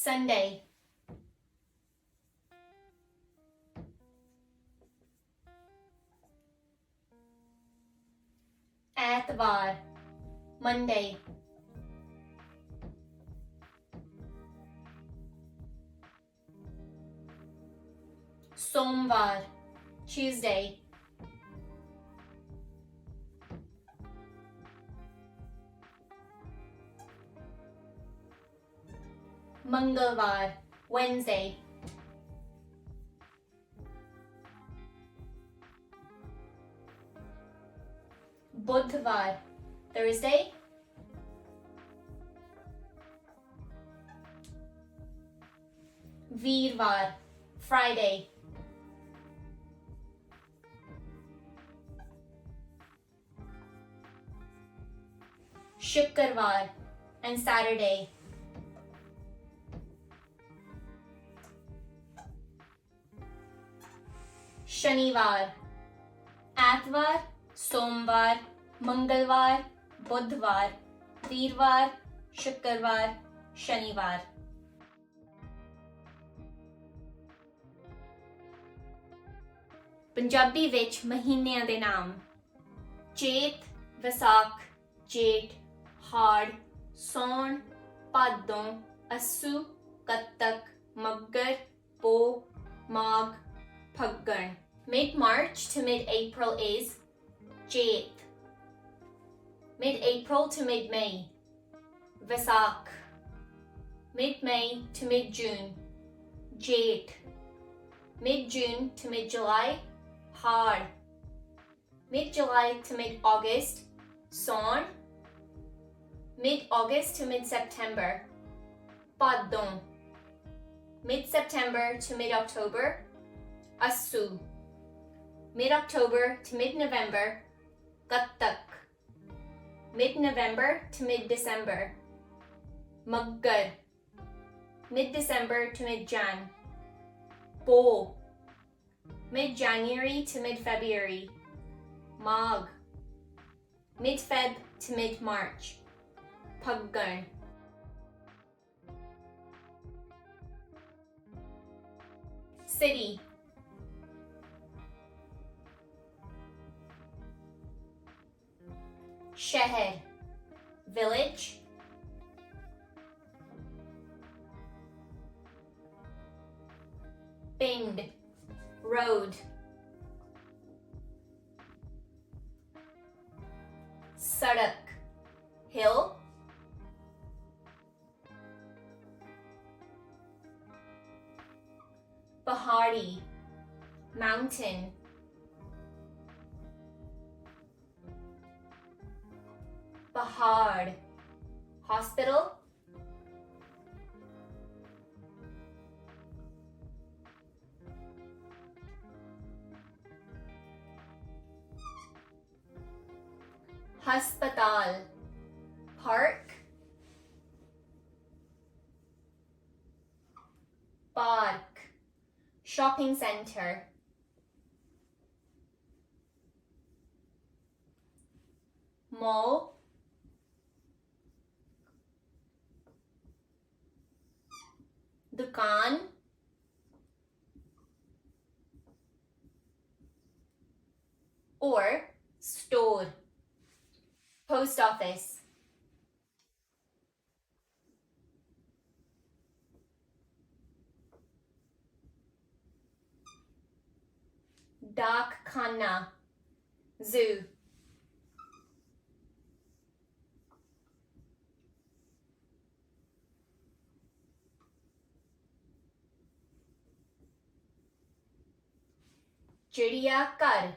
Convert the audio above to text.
Sunday, ਐਤਵਾਰ, Monday, सोमवार, Tuesday, मंगलवार, Wednesday, बुधवार, Thursday, वीरवार, Friday, शुक्रवार and Saturday, शनिवार, एतवार, सोमवार, मंगलवार, बुधवार, वीरवार, शुक्रवार, शनिवार। पंजाबी विच महीनिਆਂ ਦੇ ਨਾਮ ਚੇਤ, ਵਿਸਾਖ, ਜੇਠ, ਹਾੜ, ਸੌਣ, ਭਾਦੋਂ, ਅੱਸੂ, ਕੱਤਕ, ਮੱਘਰ, ਪੋਹ, ਮਾਘ, ਫੱਗਣ। Mid-March to mid-April is Jeth. Mid-April to mid-May, Vasak. Mid-May to mid-June, Jeth. Mid-June to mid-July, Hard. Mid-July to mid-August, Sawn. Mid-August to mid-September, Padon. Mid-September to mid-October, Assu. Mid-October to mid-November, Kattak. Mid-November to mid-December, Maggar. Mid-December to mid-Jan, Bo. Mid-January to mid-February, Mag. Mid-Feb to mid-March, Paggan. City, Sheher, village, Pind, road, Sadak, hill, Pahari, mountain, Pahad, hospital, Haspatal, park, Park, shopping center, mall, dukaan, or store. Post office, Dak Khana, zoo, Chidiya Ghar,